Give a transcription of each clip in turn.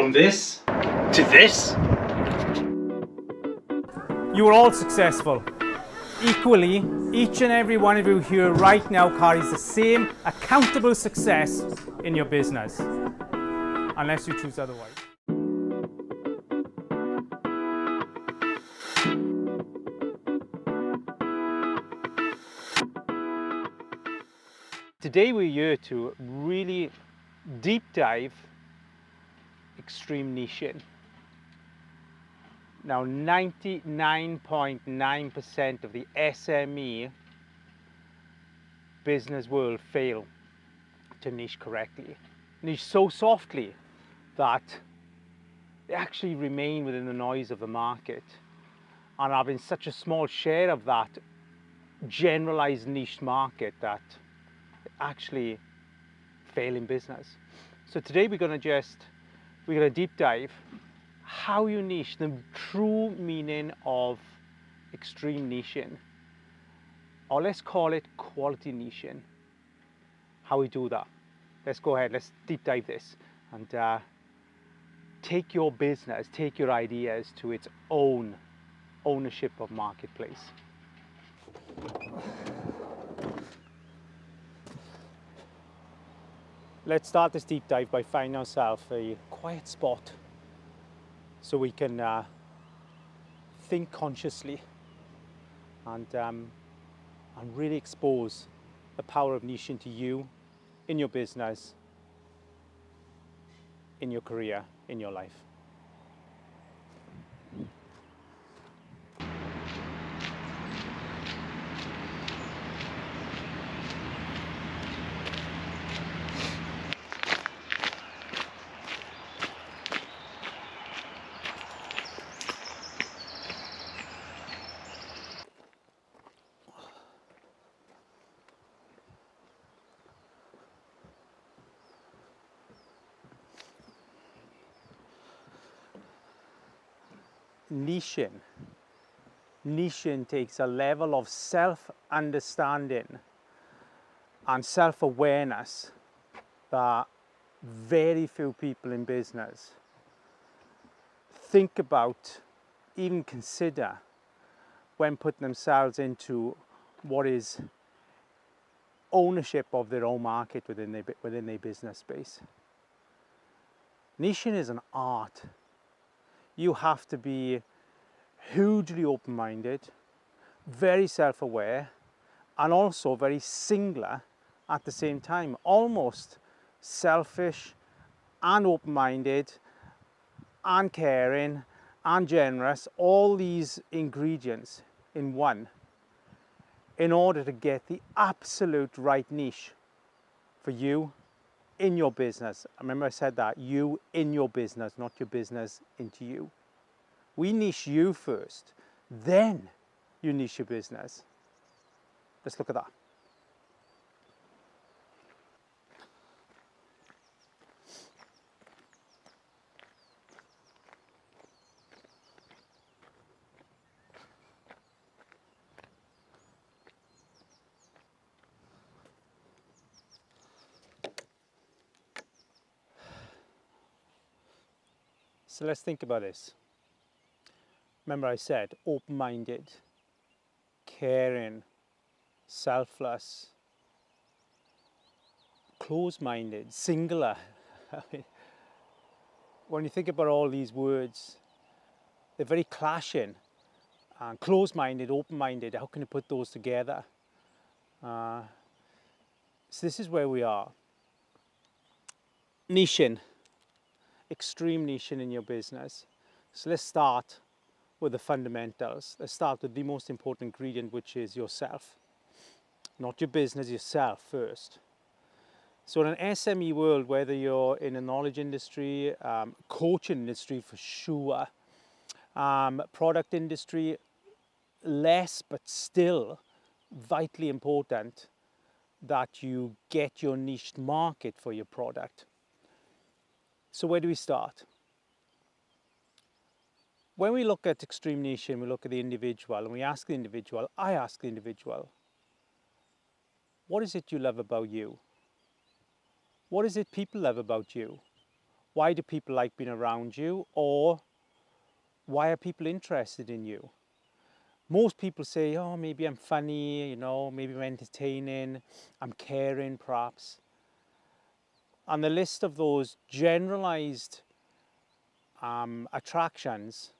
From this to this. You are all successful. Equally, each and every one of you here right now carries the same accountable success in your business, unless you choose otherwise. Today we're here to really deep dive extreme niching. Now 99.9% of the SME business world fail to niche correctly. Niche so softly that they actually remain within the noise of the market and having such a small share of that generalized niche market that they actually fail in business. So today we're going to deep dive how you niche, the true meaning of extreme niching, or let's call it quality niching. How we do that. Let's go ahead, let's deep dive this and take your business, take your ideas to its own ownership of marketplace. Let's start this deep dive by finding ourselves a quiet spot so we can think consciously and really expose the power of niching to you, in your business, in your career, in your life. Niching takes a level of self-understanding and self-awareness that very few people in business think about, even consider when putting themselves into what is ownership of their own market within their business space. Niching is an art. You have to be hugely open-minded, very self-aware, and also very singular at the same time, almost selfish and open-minded and caring and generous, all these ingredients in one, in order to get the absolute right niche for you in your business. Remember I said that, you in your business, not your business into you. We niche you first, then you niche your business. Let's look at that. So let's think about this. Remember I said open-minded, caring, selfless, close-minded, singular. When you think about all these words, they're very clashing. Close-minded, open-minded, how can you put those together? So this is where we are. Niching, extreme niching in your business. So let's start with the fundamentals. Let's start with the most important ingredient, which is yourself. Not your business, yourself first. So in an SME world, whether you're in a knowledge industry, coaching industry for sure, product industry, less but still vitally important that you get your niche market for your product. So where do we start? When we look at extreme niching, we look at the individual and we ask the individual, I ask the individual, what is it you love about you? What is it people love about you? Why do people like being around you? Or why are people interested in you? Most people say, oh, maybe I'm funny, you know, maybe I'm entertaining, I'm caring perhaps. And the list of those generalized attractions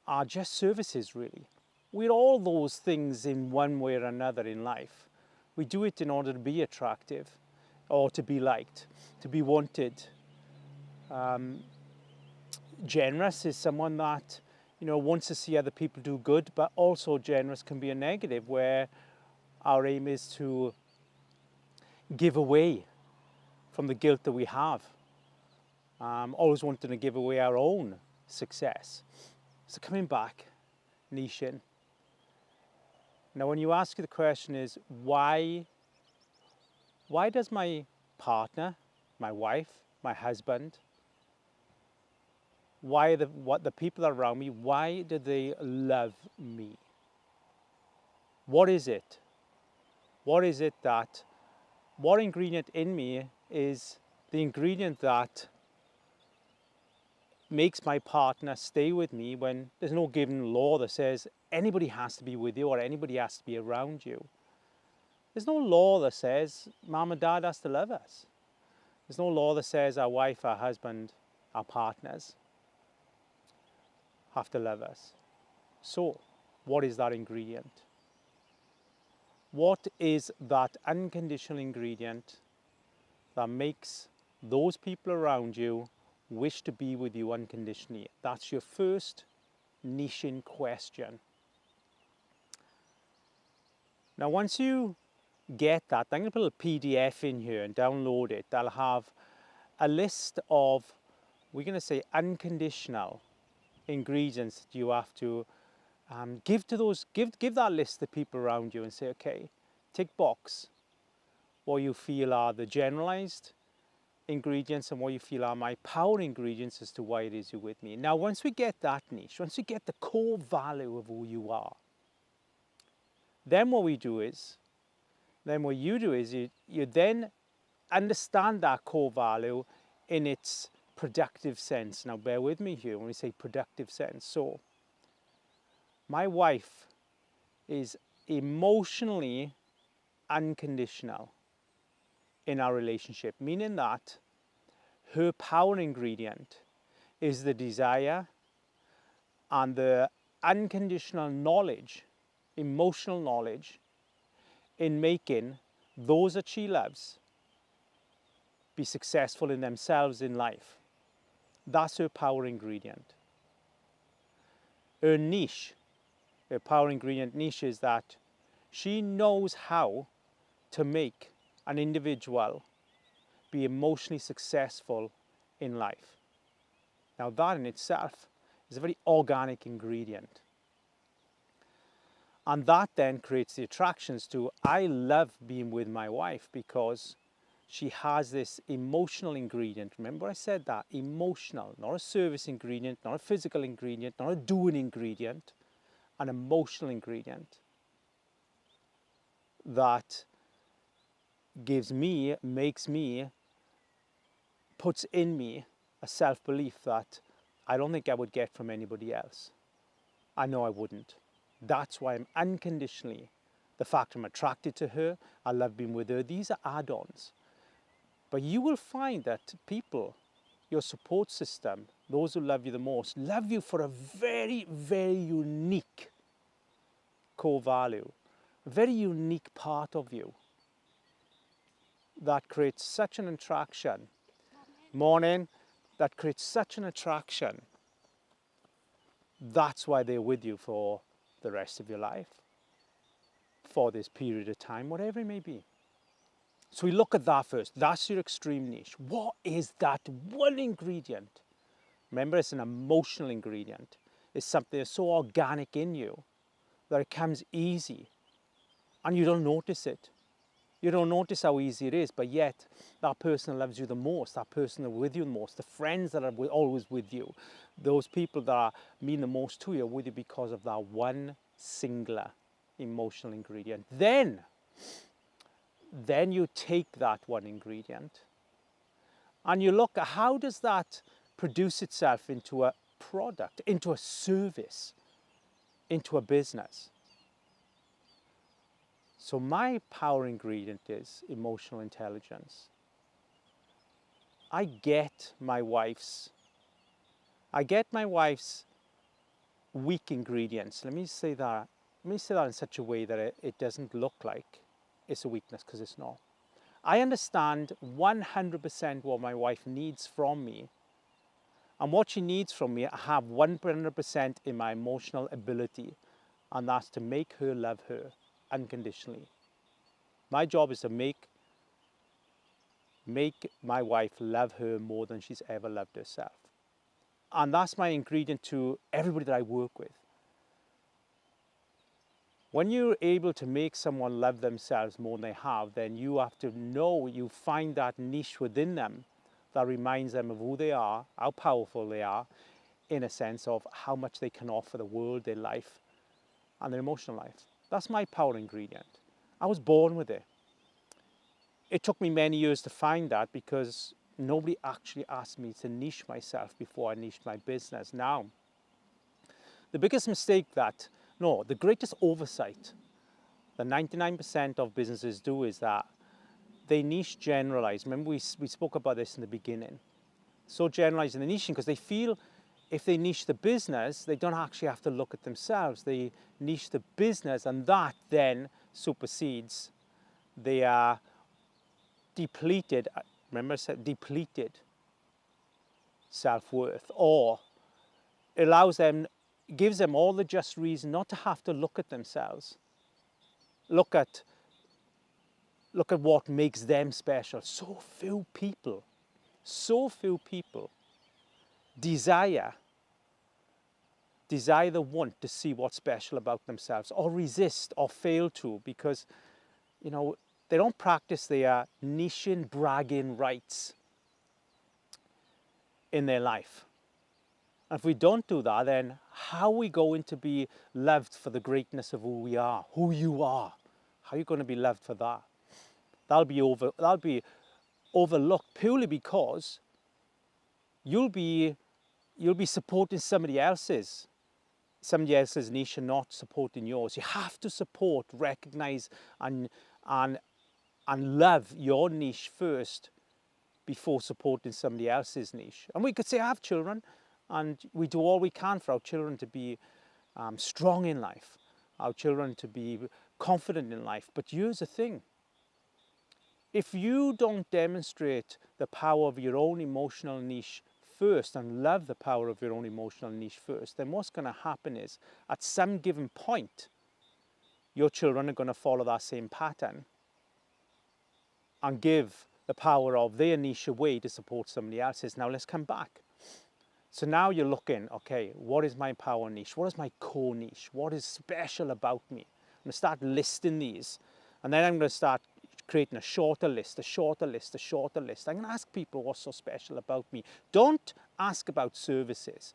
are just services, really. We're all those things in one way or another in life. We do it in order to be attractive or to be liked, to be wanted. Generous is someone that, you know, wants to see other people do good, but also generous can be a negative where our aim is to give away from the guilt that we have. Always wanting to give away our own success. So coming back, niching. Now when you ask the question is, why does my partner, my wife, my husband, why the people around me, why do they love me? What is it? What is it that, what ingredient in me is the ingredient that makes my partner stay with me when there's no given law that says anybody has to be with you or anybody has to be around you? There's no law that says mom and dad has to love us. There's no law that says our wife, our husband, our partners have to love us. So, what is that ingredient? What is that unconditional ingredient that makes those people around you wish to be with you unconditionally? That's your first niching question. Now, once you get that, I'm going to put a PDF in here and download it. I'll have a list of, we're going to say, unconditional ingredients that you have to give that list to people around you and say, okay, tick box what you feel are the generalized ingredients and what you feel are my power ingredients as to why it is you're with me. Now, once we get that niche, once we get the core value of who you are, then what you do is you then understand that core value in its productive sense. Now, bear with me here when we say productive sense. So, my wife is emotionally unconditional in our relationship, meaning that her power ingredient is the desire and the unconditional knowledge, emotional knowledge, in making those that she loves be successful in themselves in life. That's her power ingredient. Her niche, her power ingredient niche is that she knows how to make an individual be emotionally successful in life. Now that in itself is a very organic ingredient. And that then creates the attractions to, I love being with my wife because she has this emotional ingredient. Remember I said that, emotional, not a service ingredient, not a physical ingredient, not a doing ingredient, an emotional ingredient that gives me, makes me, puts in me a self-belief that I don't think I would get from anybody else. I know I wouldn't. That's why I'm unconditionally, the fact I'm attracted to her, I love being with her, these are add-ons. But you will find that people, your support system, those who love you the most, love you for a very, very unique core value, a very unique part of you that creates such an attraction. Morning, that creates such an attraction. That's why they're with you for the rest of your life, for this period of time, whatever it may be. So we look at that first. That's your extreme niche. What is that one ingredient? Remember, it's an emotional ingredient. It's something that's so organic in you that it comes easy and you don't notice it. You don't notice how easy it is, but yet that person loves you the most, that person that's with you the most, the friends that are always with you, those people that mean the most to you are with you because of that one singular emotional ingredient. Then you take that one ingredient And you look at how does that produce itself into a product, into a service, into a business. So my power ingredient is emotional intelligence. I get my wife's weak ingredients. Let me say that in such a way that it doesn't look like it's a weakness, because it's not. I understand 100% what my wife needs from me. And what she needs from me, I have 100% in my emotional ability. And that's to make her love her unconditionally. My job is to make my wife love her more than she's ever loved herself. And that's my ingredient to everybody that I work with. When you're able to make someone love themselves more than they have, then you have to know, you find that niche within them that reminds them of who they are, how powerful they are, in a sense of how much they can offer the world, their life, and their emotional life. That's my power ingredient. I was born with it. It took me many years to find that because nobody actually asked me to niche myself before I niched my business. Now, the biggest mistake the greatest oversight that 99% of businesses do is that they niche generalize. Remember we spoke about this in the beginning. So generalizing the niching because they feel if they niche the business, they don't actually have to look at themselves. They niche the business and that then supersedes their depleted, remember I said depleted self-worth, or gives them all the just reason not to have to look at themselves. Look at what makes them special. So few people desire the want to see what's special about themselves, or resist or fail to, because they don't practice their niching, bragging rights in their life. And if we don't do that, then how are we going to be loved for the greatness of who we are, who you are? How are you going to be loved for that? That'll be overlooked purely because you'll be supporting somebody else's niche and not supporting yours. You have to support, recognize, and love your niche first before supporting somebody else's niche. And we could say, I have children, and we do all we can for our children to be strong in life, our children to be confident in life. But here's the thing. If you don't demonstrate the power of your own emotional niche first and love the power of your own emotional niche first, then what's going to happen is at some given point, your children are going to follow that same pattern and give the power of their niche away to support somebody else's. Now let's come back. So now you're looking, okay, what is my power niche? What is my core niche? What is special about me? I'm going to start listing these. And then I'm going to start creating a shorter list. I'm going to ask people what's so special about me. Don't ask about services,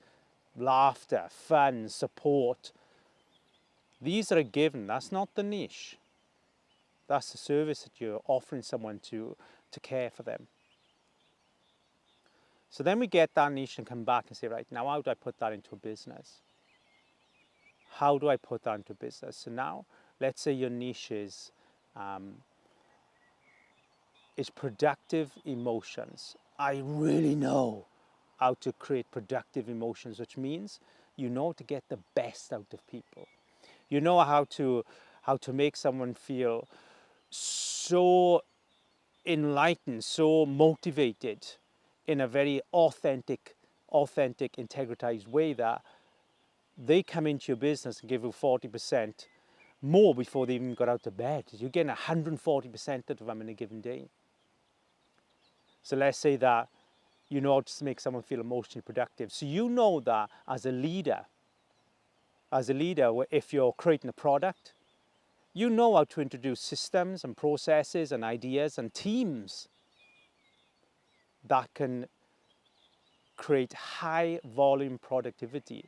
laughter, fun, support. These are a given. That's not the niche. That's the service that you're offering someone to care for them. So then we get that niche and come back and say, right, now how do I put that into a business? How do I put that into a business? So now, let's say your niche is productive emotions. I really know how to create productive emotions, which means you know to get the best out of people. You know how to make someone feel so enlightened, so motivated in a very authentic, integritized way that they come into your business and give you 40% more before they even got out of bed. You're getting 140% out of them in a given day. So let's say that you know how to make someone feel emotionally productive. So you know that as a leader, if you're creating a product, you know how to introduce systems and processes and ideas and teams that can create high volume productivity.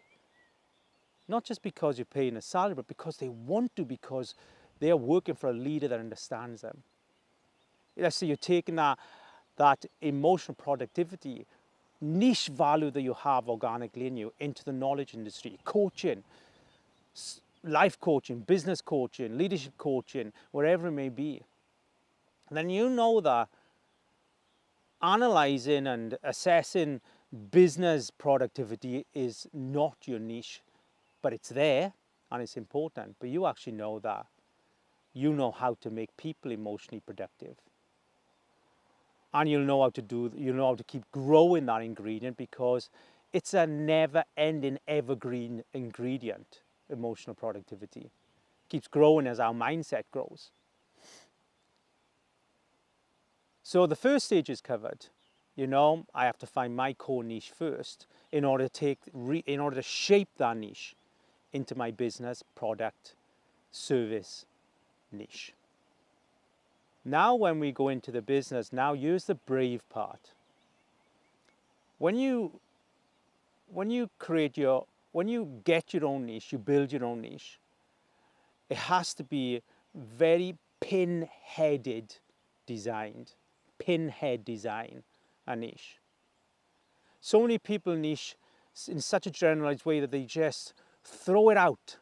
Not just because you're paying a salary, but because they want to, because they are working for a leader that understands them. Let's say you're taking that that emotional productivity, niche value that you have organically in you into the knowledge industry, coaching, life coaching, business coaching, leadership coaching, wherever it may be, then you know that analyzing and assessing business productivity is not your niche, but it's there and it's important. But you actually know that you know how to make people emotionally productive. And you'll know how to keep growing that ingredient, because it's a never-ending, evergreen ingredient, emotional productivity. Keeps growing as our mindset grows. So the first stage is covered. I have to find my core niche first in order to shape that niche into my business, product, service niche. Now when we go into the business, now here's the brave part. When you get your own niche, you build your own niche, it has to be very pinhead design, a niche. So many people niche in such a generalized way that they just throw it out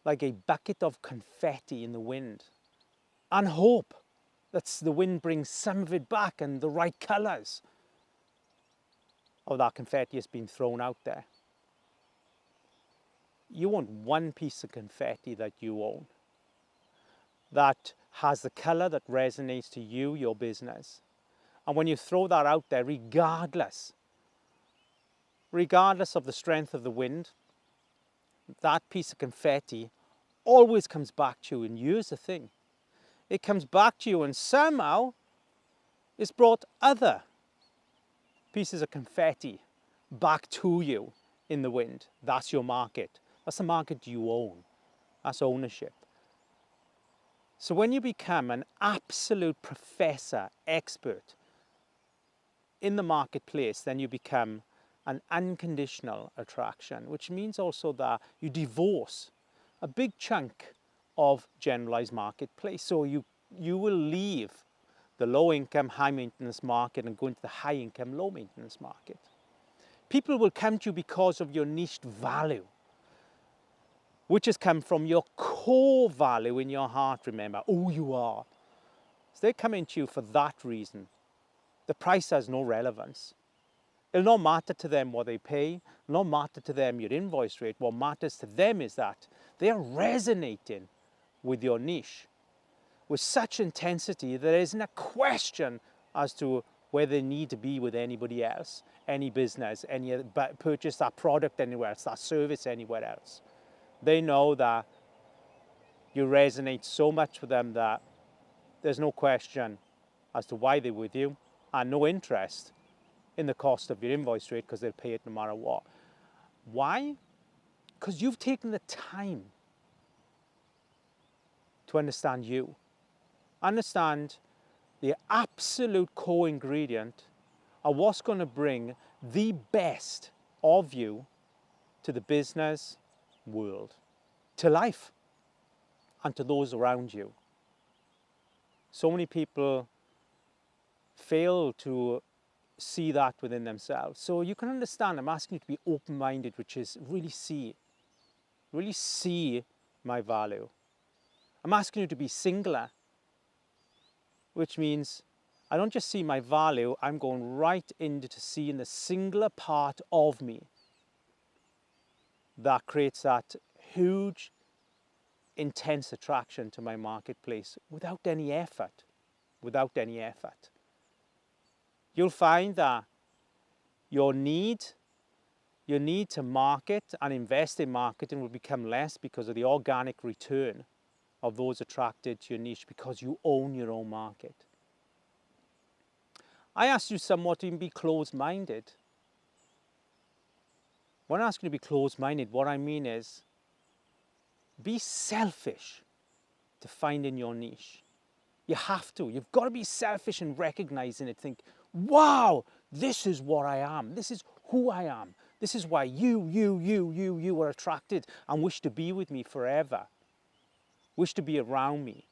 like a bucket of confetti in the wind and hope that the wind brings some of it back and the right colors of that confetti has been thrown out there. You want one piece of confetti that you own, that has the color that resonates to you, your business. And when you throw that out there, regardless of the strength of the wind, that piece of confetti always comes back to you. And here's the thing, it comes back to you and somehow it's brought other pieces of confetti back to you in the wind. That's your market. That's the market you own. That's ownership. So when you become an absolute professor, expert in the marketplace, then you become an unconditional attraction, which means also that you divorce a big chunk of generalized marketplace. So you will leave the low income, high maintenance market and go into the high income, low maintenance market. People will come to you because of your niche value, which has come from your core value in your heart, remember, who you are. So they're coming to you for that reason. The price has no relevance. It'll not matter to them what they pay, it'll not matter to them your invoice rate. What matters to them is that they are resonating with your niche with such intensity that there isn't a question as to whether they need to be with anybody else, any business, purchase that product anywhere else, that service anywhere else. They know that you resonate so much with them that there's no question as to why they're with you, and no interest in the cost of your invoice rate, because they'll pay it no matter what. Why? Because you've taken the time to understand you. Understand the absolute core ingredient of what's going to bring the best of you to the business world, to life, and to those around you. So many people fail to see that within themselves. So you can understand, I'm asking you to be open-minded, which is really see my value. I'm asking you to be singular, which means I don't just see my value, I'm going right into seeing the singular part of me that creates that huge, intense attraction to my marketplace without any effort. You'll find that your need to market and invest in marketing will become less because of the organic return of those attracted to your niche, because you own your own market. I asked you somewhat to even be closed-minded. When I ask you to be closed-minded, what I mean is be selfish to finding your niche. You have to. You've got to be selfish in recognizing it. Think, wow, this is what I am. This is who I am. This is why you are attracted and wish to be with me forever. Wish to be around me.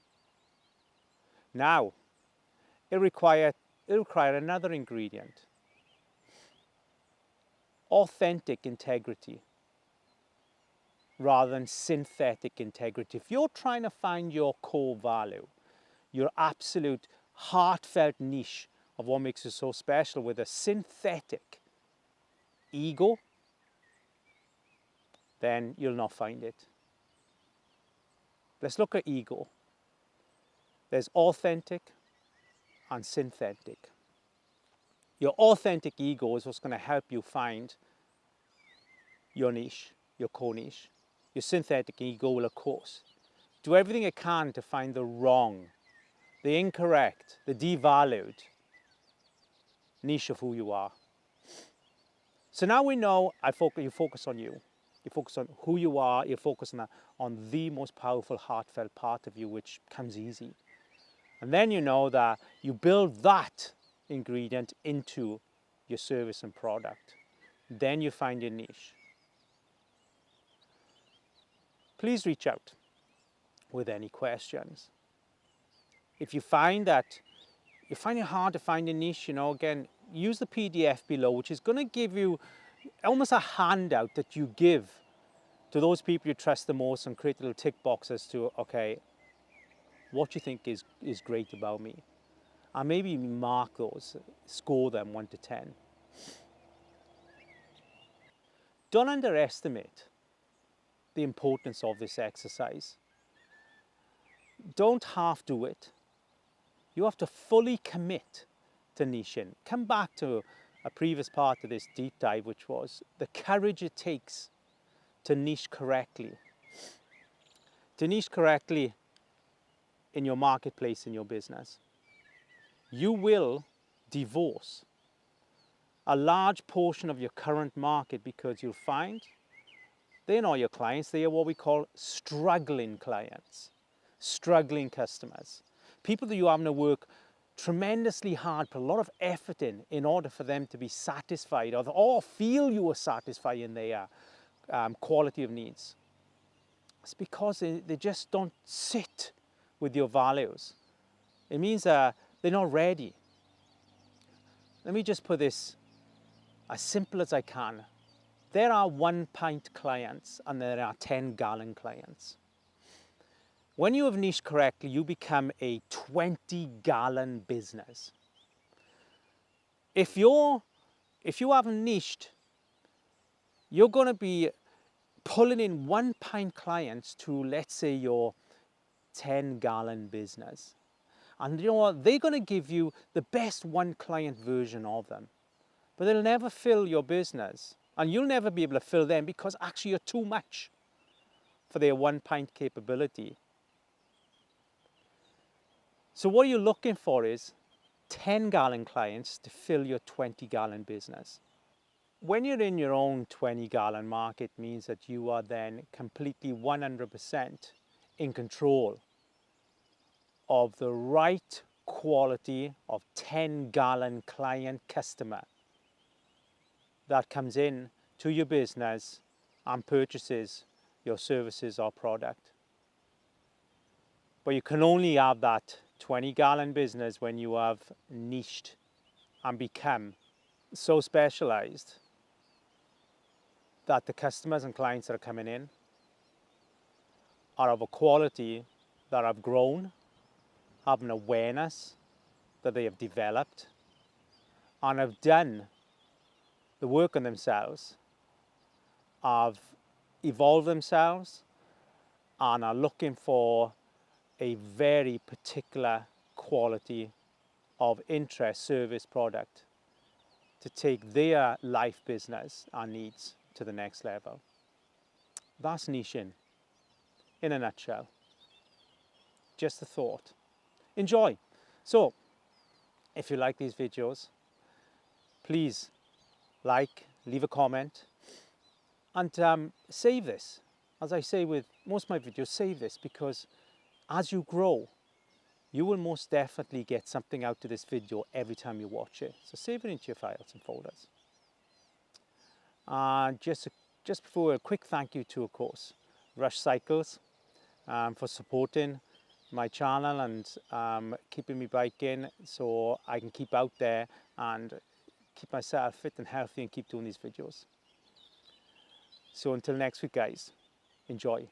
Now, it requires it'll require another ingredient. Authentic integrity rather than synthetic integrity. If you're trying to find your core value, your absolute heartfelt niche of what makes you so special with a synthetic ego, then you'll not find it. Let's look at ego. There's authentic and synthetic. Your authentic ego is what's going to help you find your niche, your core niche. Your synthetic ego will, of course, do everything it can to find the wrong, the incorrect, the devalued niche of who you are. So now we know you focus on you. You focus on who you are. You focus on the most powerful, heartfelt part of you, which comes easy. And then you know that you build that ingredient into your service and product. Then you find your niche. Please reach out with any questions. If you find that you find it hard to find a niche, again, use the PDF below, which is going to give you almost a handout that you give to those people you trust the most, and create little tick boxes to, okay, what you think is great about me. And maybe mark those, score them 1 to 10. Don't underestimate the importance of this exercise. Don't half do it. You have to fully commit to niching. Come back to a previous part of this deep dive, which was the courage it takes to niche correctly. To niche correctly in your marketplace, in your business. You will divorce a large portion of your current market, because you'll find they're not your clients, they are what we call struggling clients, struggling customers. People that you have to work tremendously hard, put a lot of effort in order for them to be satisfied or feel you are satisfied in their quality of needs. It's because they just don't sit with your values. It means they're not ready. Let me just put this as simple as I can. There are 1 pint clients and there are 10 gallon clients. When you have niched correctly, you become a 20 gallon business. If you haven't niched, you're going to be pulling in 1 pint clients to, let's say, your 10 gallon business. And you know what? They're going to give you the best 1 client version of them. But they'll never fill your business. And you'll never be able to fill them, because actually you're too much for their 1 pint capability. So what you're looking for is 10 gallon clients to fill your 20 gallon business. When you're in your own 20 gallon market, means that you are then completely 100% in control of the right quality of 10 gallon client customer that comes in to your business and purchases your services or product. But you can only have that 20 gallon business when you have niched and become so specialized that the customers and clients that are coming in are of a quality that have grown, have an awareness that they have developed, and have done the work on themselves, have evolved themselves, and are looking for a very particular quality of interest, service, product to take their life, business and needs to the next level. That's niching in a nutshell. Just a thought. Enjoy. So if you like these videos, please like, leave a comment, and save this. As I say with most of my videos, save this, because as you grow, you will most definitely get something out of this video every time you watch it. So save it into your files and folders. And just before, a quick thank you to, of course, Rush Cycles for supporting my channel and keeping me biking so I can keep out there and keep myself fit and healthy and keep doing these videos. So until next week, guys, enjoy.